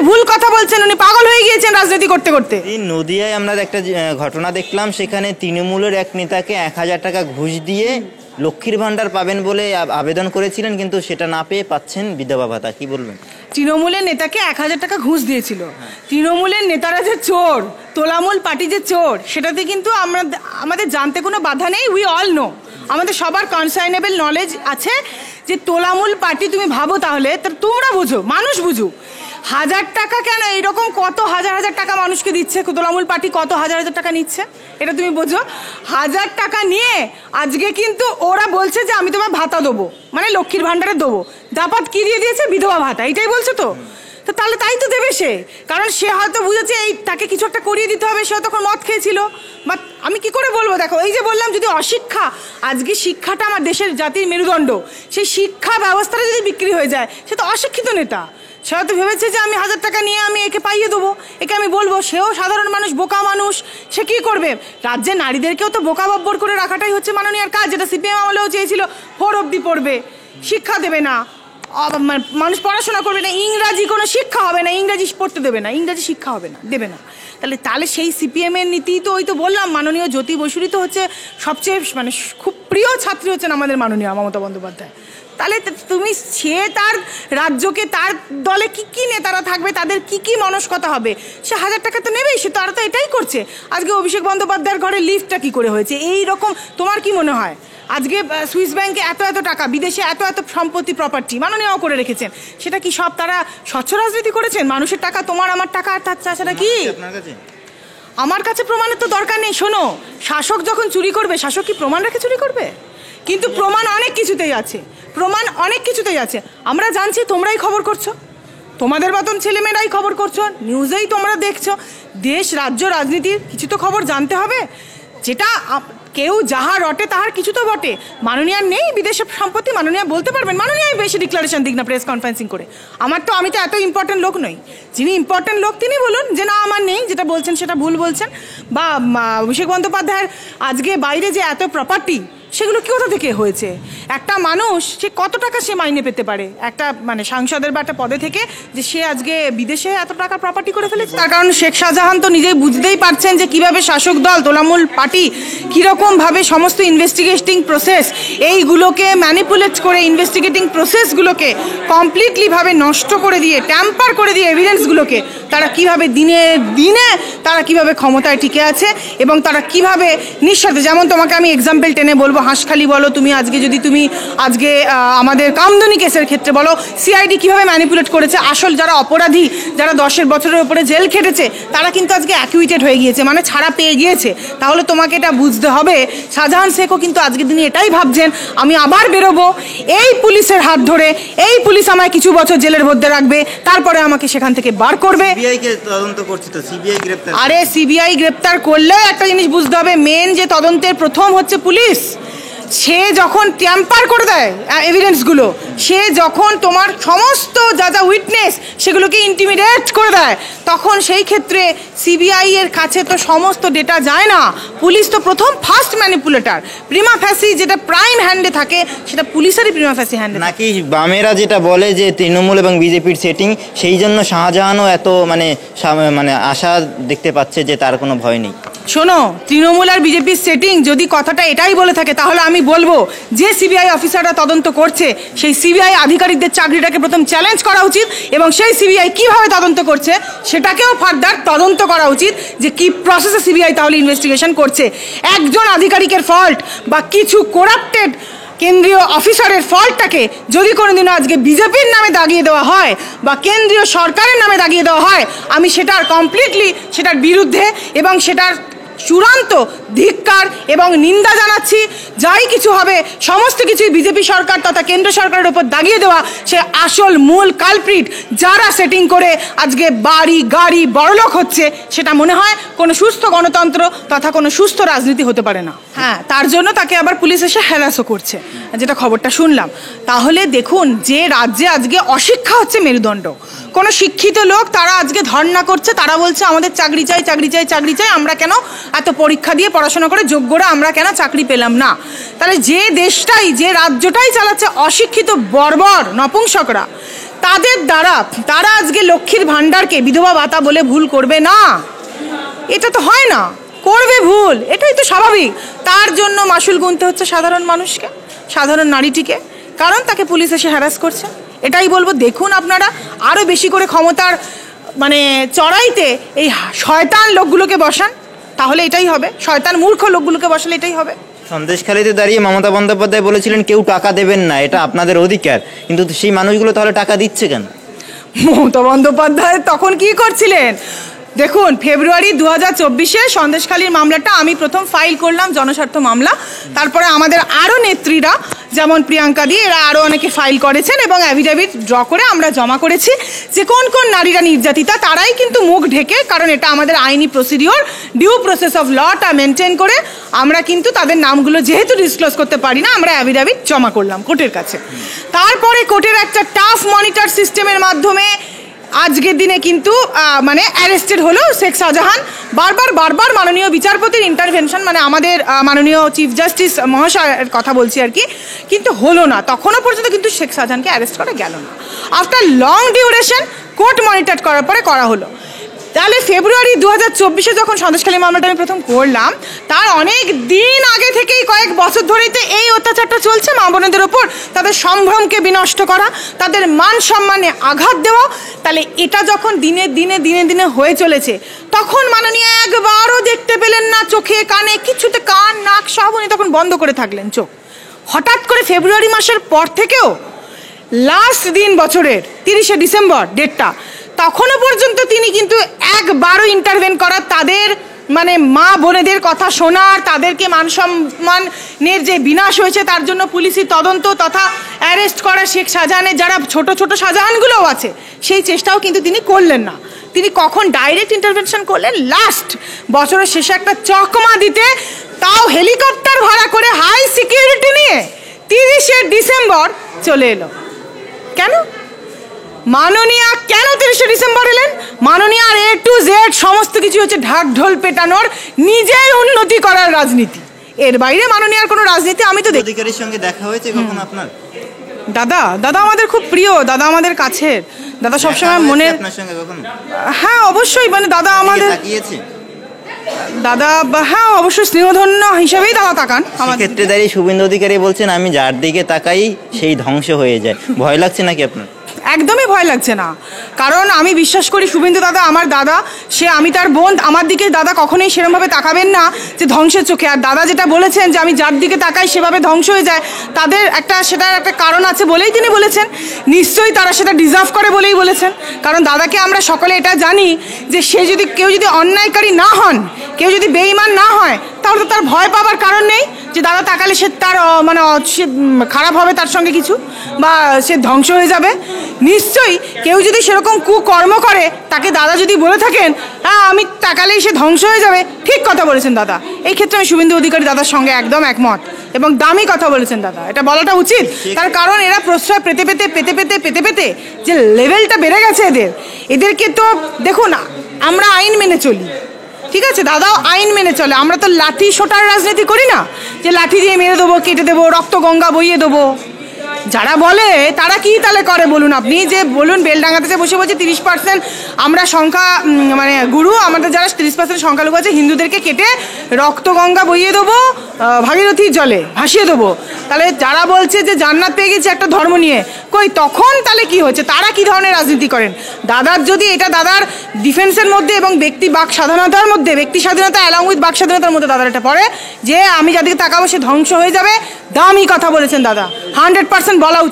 ভুল কথা বলছেন, উনি পাগল হয়ে গিয়েছেন রাজনীতি করতে করতে। নদিয়ায় আমরা একটা ঘটনা দেখলাম, সেখানে তৃণমূলের এক নেতাকে 1000 টাকা ঘুষ দিয়ে লক্ষ্মীর ভান্ডার পাবেন বলে আবেদন করেছিলেন, কিন্তু সেটা না পেয়ে পাচ্ছেন বিধবা ভাতা। কি বলবেন? তৃণমূলের নেতাকে 1000 টাকা ঘুষ দিয়েছিল। তৃণমূলের নেতারা যে চোর, তোলামূল পার্টি যে চোর, সেটাতে কিন্তু আমাদের জানতে কোনো বাধা নেই। উই অল নো, আমাদের সবার কনসার্নেবল নলেজ আছে যে তোলামূল পার্টি। তুমি ভাবো তাহলে, তোমরা বুঝো, মানুষ বুঝো, 1000 টাকা কেন, এরকম কত হাজার হাজার টাকা মানুষকে দিচ্ছে তোলামূল পার্টি, কত হাজার হাজার টাকা নিচ্ছে, এটা তুমি বোঝো। 1000 টাকা নিয়ে আজকে কিন্তু ওরা বলছে যে আমি তোমার ভাতা দেবো, মানে লক্ষ্মীর ভান্ডারে দেবো। দাপাত কি দিয়ে দিয়েছে? বিধবা ভাতা, এটাই বলছো তো। তো তাহলে তাই তো দেবে সে, কারণ সে হয়তো বুঝেছে এই তাকে কিছু একটা করিয়ে দিতে হবে। সে তখন মদ খেয়েছিল, বা আমি কি করে বলবো? দেখো, এই যে বললাম, যদি অশিক্ষা, আজকে শিক্ষাটা আমার দেশের জাতির মেরুদণ্ড, সেই শিক্ষা ব্যবস্থাটা যদি বিক্রি হয়ে যায়, সে তো অশিক্ষিত নেতা। সে হয়তো ভেবেছে যে আমি 1000 টাকা নিয়ে আমি একে পাইয়ে দেবো, একে আমি বলবো। সেও সাধারণ মানুষ, বোকা মানুষ, সে কি করবে? রাজ্যে নারীদেরকেও তো বোকা বব্বর করে রাখাটাই হচ্ছে মাননীয়ার কাজ, যেটা সিপিএম আমলেও চেয়েছিল। 4 অবধি পড়বে, শিক্ষা দেবে না, মানুষ পড়াশোনা করবে না, ইংরাজি কোনো শিক্ষা হবে না, ইংরাজি পড়তে দেবে না, ইংরাজি শিক্ষা হবে না, দেবে না। তাহলে সেই সিপিএম এর নীতি তো ওই তো বললাম, মাননীয় জ্যোতি বসুরই তো হচ্ছে সবচেয়ে মানে খুব প্রিয় ছাত্রী হচ্ছেন আমাদের মাননীয় মমতা বন্দ্যোপাধ্যায়। তাহলে তুমি, সে তার রাজ্যকে, তার দলে কি কি নেতারা থাকবে, তাদের কি কি মনস্কতা হবে, সে 1000 টাকা তো নেবেই। সে তারা তো এটাই করছে। আজকে অভিষেক বন্দ্যোপাধ্যায়ের ঘরে লিফটটা কি করে হয়েছে? এই রকম তোমার কি মনে হয়? আজকে সুইস ব্যাংকে এত এত টাকা, বিদেশে এত এত সম্পত্তি, প্রপার্টি মাননীয় করে রেখেছেন, সেটা কি সব তারা স্বচ্ছ রাজনীতি করেছেন? মানুষের টাকা, তোমার আমার টাকা, আর তার চাষাটা কি? আমার কাছে প্রমাণের তো দরকার নেই। শোনো, শাসক যখন চুরি করবে, শাসক কি প্রমাণ রেখে চুরি করবে? কিন্তু প্রমাণ অনেক কিছুতেই আছে, প্রমাণ অনেক কিছুতেই আছে। আমরা জানছি, তোমরাই খবর করছো, তোমাদের মতন ছেলেমেয়েরাই খবর করছো, নিউজেই তোমরা দেখছো। দেশ, রাজ্য, রাজনীতির কিছু তো খবর জানতে হবে। যেটা কেউ যাহা রটে তাহার কিছু তো বটে। মাননীয়ার নেই বিদেশের সম্পত্তি, মাননীয়া বলতে পারবেন, মাননীয়াই বেশি ডিক্লারেশন দিক না প্রেস কনফারেন্সিং করে। আমি তো এত ইম্পর্টেন্ট লোক নই। যিনি ইম্পর্টেন্ট লোক তিনি বলুন যে না আমার নেই, যেটা বলছেন সেটা ভুল বলছেন। বা অভিষেক বন্দ্যোপাধ্যায়ের আজকে বাইরে যে এত প্রপার্টি, সেগুলো কি কোথা থেকে হয়েছে? একটা মানুষ সে কত টাকা সে মাইনে পেতে পারে একটা মানে সাংসদের বা একটা পদে থেকে, যে সে আজকে বিদেশে এত টাকা প্রপার্টি করে ফেলেছে? তার কারণ শেখ শাহজাহান তো নিজেই বুঝতেই পারছেন যে কিভাবে শাসক দল, তোলামূল পার্টি কিরকম ভাবে সমস্ত ইনভেস্টিগেটিং প্রসেস এইগুলোকে ম্যানিপুলেট করে, ইনভেস্টিগেটিং প্রসেসগুলোকে কমপ্লিটলি ভাবে নষ্ট করে দিয়ে, ট্যাম্পার করে দিয়ে এভিডেন্সগুলোকে তারা কিভাবে দিনে দিনে তারা কিভাবে ক্ষমতায় টিকে আছে, এবং তারা কিভাবে নিঃস্বার্থে, যেমন তোমাকে আমি এক্সাম্পল টেনে বলবো, হাঁসখালি বলো, তুমি আজকে যদি তুমি আজকে আমাদের কামদুনি কেসের ক্ষেত্রে বলো, সিআইডি কিভাবে ম্যানিপুলেট করেছে। আসল যারা অপরাধী, যারা 10 বছরের উপরে জেল খেটেছে, তারা কিন্তু আজকে অ্যাকুইটেড হয়ে গিয়েছে, মানে ছাড়া পেয়ে গিয়েছে। তাহলে তোমাকে এটা বুঝতে হবে, শাহজাহান শেখও কিন্তু আজকের দিনে এটাই ভাবছেন, আমি আবার বেরোবো এই পুলিশের হাত ধরে, এই পুলিশ আমায় কিছু বছর জেলের মধ্যে রাখবে, তারপরে আমাকে সেখান থেকে বার করবে। আরে সিবিআই গ্রেপ্তার করলেও একটা জিনিস বুঝতে হবে, মেন যে তদন্তের প্রথম হচ্ছে পুলিশ। সে যখন ট্যাম্পার করে দেয় এভিডেন্সগুলো, সে যখন তোমার সমস্ত যা যা উইটনেস সেগুলোকে ইন্টিমিডেট করে দেয়, তখন সেই ক্ষেত্রে সিবিআই এর কাছে তো সমস্ত ডেটা যায় না। পুলিশ তো প্রথম ফার্স্ট ম্যানিপুলেটার। প্রিমা ফ্যাসি যেটা প্রাইম হ্যান্ডে থাকে, সেটা পুলিশেরই প্রিমা ফ্যাসি হ্যান্ডে। নাকি বামেরা যেটা বলে যে তৃণমূল এবং বিজেপির সেটিং, সেই জন্য শাহজাহানও এত মানে আশা দেখতে পাচ্ছে যে তার কোনো ভয় নেই। শোনো, তৃণমূল আর বিজেপির সেটিং যদি কথাটা এটাই বলে থাকে, তাহলে আমি বলবো যে সিবিআই অফিসাররা তদন্ত করছে, সেই সিবিআই আধিকারিকদের চাকরিটাকে প্রথম চ্যালেঞ্জ করা উচিত, এবং সেই সিবিআই কিভাবে তদন্ত করছে সেটাকেও ফার্দার তদন্ত করা উচিত, যে কি প্রসেসে সিবিআই তাহলে ইনভেস্টিগেশন করছে। একজন আধিকারিকের ফল্ট বা কিছু করাপ্টেড কেন্দ্রীয় অফিসারের ফল্টটাকে যদি কোনোদিনও আজকে বিজেপির নামে দাগিয়ে দেওয়া হয় বা কেন্দ্রীয় সরকারের নামে দাগিয়ে দেওয়া হয়, আমি সেটার কমপ্লিটলি সেটার বিরুদ্ধে এবং সেটার চূড়ান্ত ধিক্কার এবং নিন্দা জানাচ্ছি। যাই কিছু হবে, সমস্ত কিছুই বিজেপি সরকার তথা কেন্দ্র সরকারের উপর দাগিয়ে দেওয়া, সে আসল মূল কালপ্রিট, যারা সেটিং করে আজকে বাড়ি গাড়ি বড়লোক হচ্ছে, সেটা মনে হয় কোনো সুস্থ গণতন্ত্র তথা কোনো সুস্থ রাজনীতি হতে পারে না। হ্যাঁ, তার জন্য তাকে আবার পুলিশ এসে হ্যারাসও করছে, যেটা খবরটা শুনলাম। তাহলে দেখুন, যে রাজ্যে আজকে অশিক্ষা হচ্ছে মেরুদণ্ড, কোনো শিক্ষিত লোক তারা আজকে ধর্ণা করছে, তারা বলছে আমাদের চাকরি চাই, চাকরি চাই, চাকরি চাই, আমরা কেন এত পরীক্ষা দিয়ে পড়াশোনা করে যোগ্যরা আমরা কেন চাকরি পেলাম না? তাহলে যে দেশটাই, যে রাজ্যটাই চালাচ্ছে অশিক্ষিত বর্বর নপুংসকরা, তাদের দ্বারা তারা আজকে লক্ষ্মীর ভাণ্ডারকে বিধবা ভাতা বলে ভুল করবে না, এটা তো হয় না, করবে ভুল, এটাই তো স্বাভাবিক। তার জন্য মাসুল গুনতে হচ্ছে সাধারণ মানুষকে, সাধারণ নারীটিকে, কারণ তাকে পুলিশ এসে হ্যারাস করছে। এটাই বলবো, দেখুন আপনারা আরও বেশি করে ক্ষমতার মানে চড়াইতে এই শয়তান লোকগুলোকে বসান, তাহলে এটাই হবে। শয়তান মূর্খ লোকগুলোকে বসালে এটাই হবে। সন্দেশখালীতে দাঁড়িয়ে মমতা বন্দ্যোপাধ্যায় বলেছিলেন কেউ টাকা দেবেন না, এটা আপনাদের অধিকার, কিন্তু সেই মানুষগুলো তাহলে টাকা দিচ্ছে কেন? মমতা বন্দ্যোপাধ্যায় তখন কি করছিলেন? দেখুন, ফেব্রুয়ারি 2024-এ সন্দেশখালীর মামলাটা আমি প্রথম ফাইল করলাম, জনস্বার্থ মামলা। তারপরে আমাদের আরও নেত্রীরা, যেমন প্রিয়াঙ্কা দি, এরা আরও অনেকে ফাইল করেছেন এবং অ্যাফিডেভিট ড্র করে আমরা জমা করেছি যে কোন কোন নারীরা নির্যাতিতা, তারাই কিন্তু মুখ ঢেকে, কারণ এটা আমাদের আইনি প্রসিডিওর, ডিউ প্রসেস অফ লটা মেনটেন করে আমরা কিন্তু তাদের নামগুলো যেহেতু ডিসক্লোজ করতে পারি না, আমরা অ্যাফিডেভিট জমা করলাম কোর্টের কাছে। তারপরে কোর্টের একটা টাফ মনিটর সিস্টেমের মাধ্যমে আজকের দিনে কিন্তু মানে অ্যারেস্টেড হলো শেখ শাহজাহান। বারবার মাননীয় বিচারপতির ইন্টারভেনশন, মানে আমাদের মাননীয় চিফ জাস্টিস মহাশয়ের কথা বলছি আর কি, কিন্তু হলো না। তখনও পর্যন্ত কিন্তু শেখ শাহজাহানকে অ্যারেস্ট করা গেল না। After long duration court monitor করার পরে করা হলো। তাহলে ফেব্রুয়ারি 2024-এ যখন সন্দেশখালী মামলাটা আমি প্রথম করলাম, তার অনেক দিন আগে থেকেই, কয়েক বছর ধরেই তো এই অত্যাচারটা চলছে মা বোনেদের ওপর, তাদের সম্ভ্রমকে বিনষ্ট করা, তাদের মান সম্মানে আঘাত দেওয়া। তাহলে এটা যখন দিনে দিনে হয়ে চলেছে, তখন মাননীয় একবারও দেখতে পেলেন না, চোখে কানে কিছুতে, কান নাক সব উনি তখন বন্ধ করে থাকলেন চোখ। হঠাৎ করে ফেব্রুয়ারি মাসের পর থেকেও লাস্ট দিন বছরের 30শে ডিসেম্বর ডেটটা, তখনও পর্যন্ত তিনি কিন্তু একবারও ইন্টারভেন করার, তাদের মানে মা বোনেদের কথা শোনার, তাদেরকে মান সম্মানের যে বিনাশ হয়েছে তার জন্য পুলিশি তদন্ত তথা অ্যারেস্ট করা শেখ শাহজাহানের যারা ছোট ছোট শাহজাহানগুলোও আছে, সেই চেষ্টাও কিন্তু তিনি করলেন না। তিনি কখন ডাইরেক্ট ইন্টারভেনশন করলেন? লাস্ট বছরের শেষে একটা চকমা দিতে, তাও হেলিকপ্টার ভাড়া করে হাই সিকিউরিটি নিয়ে 30শে ডিসেম্বর চলে এলো। কেন মাননীয়া কেন 30শে ডিসেম্বর এলেন? মাননীয়া A to Z সমস্ত কিছু হচ্ছে ঢাক ঢোল পেটানোর, নিজের উন্নতি করার রাজনীতি, এর বাইরে মাননীয়ার কোনো রাজনীতি আমি তো দেখি। অধিকারীর সঙ্গে দেখা হয়েছে কখন আপনার? দাদা আমাদের খুব প্রিয়, দাদা আমাদের কাছের, দাদা সবসময় মনে, আপনার সঙ্গে কখনো? হ্যাঁ অবশ্যই, মানে দাদা আমাদের তাকিয়েছে দাদা, হ্যাঁ অবশ্যই স্নেহধন্য হিসাবেই দাদা তাকান। ক্ষেত্রে দাঁড়িয়ে শুভেন্দু অধিকারী বলছেন আমি যার দিকে তাকাই সেই ধ্বংস হয়ে যায়, ভয় লাগছে নাকি আপনার? একদমই ভয় লাগছে না, কারণ আমি বিশ্বাস করি শুভেন্দু দাদা আমার দাদা, সে, আমি তার বোন, আমার দিকে দাদা কখনোই সেরকমভাবে তাকাবেন না যে ধ্বংসের চোখে। আর দাদা যেটা বলেছেন যে আমি যার দিকে তাকাই সেভাবে ধ্বংস হয়ে যায়, তাদের সেটার একটা কারণ আছে বলেই তিনি বলেছেন। নিশ্চয়ই তারা সেটা ডিজার্ভ করে বলেই বলেছেন, কারণ দাদাকে আমরা সকলে এটা জানি যে সে যদি, কেউ যদি অন্যায়কারী না হন, কেউ যদি বেঈমান না হয়, তাহলে তো তার ভয় পাবার কারণ নেই যে দাদা তাকালে সে তার মানে সে খারাপ হবে, তার সঙ্গে কিছু, বা সে ধ্বংস হয়ে যাবে। নিশ্চয়ই কেউ যদি সেরকম কুকর্ম করে, তাকে দাদা যদি বলে থাকেন হ্যাঁ আমি তাকালেই সে ধ্বংস হয়ে যাবে, ঠিক কথা বলেছেন দাদা। এই ক্ষেত্রে আমি শুভেন্দু অধিকারী দাদার সঙ্গে একদম একমত, এবং দামি কথা বলেছেন দাদা, এটা বলাটা উচিত। তার কারণ এরা প্রশ্রয় পেতে পেতে যে লেভেলটা বেড়ে গেছে এদেরকে তো দেখুন, আমরা আইন মেনে চলি, ঠিক আছে, দাদাও আইন মেনে চলে। আমরা তো লাঠি সোটার রাজনীতি করি না, যে লাঠি দিয়ে মেরে দেবো, কেটে দেবো, রক্ত গঙ্গা বইয়ে দেবো। যারা বলে তারা কি তাহলে করে বলুন আপনি? যে বলুন বেলডাঙ্গাতে বসে 30% আমরা সংখ্যা, মানে গুরু, আমাদের যারা 30% সংখ্যালঘু আছে হিন্দুদেরকে কেটে রক্ত গঙ্গা বইয়ে দেবো, ভাগীরথীর জলে ভাসিয়ে দেবো। তাহলে যারা বলছে যে জান্নাত পেয়ে গেছে একটা ধর্ম নিয়ে, কই তখন তাহলে কি হচ্ছে? তারা কি ধরনের রাজনীতি করেন? দাদার যদি এটা দাদার ডিফেন্সের মধ্যে এবং ব্যক্তি বাক স্বাধীনতার মধ্যে, ব্যক্তি স্বাধীনতা অ্যালং উইথ বাক স্বাধীনতার মধ্যে দাদার এটা পড়ে যে আমি যাদেরকে তাকাবো সে ধ্বংস হয়ে যাবে, দামি কথা বলেছেন দাদা, 100% বলা উচিত।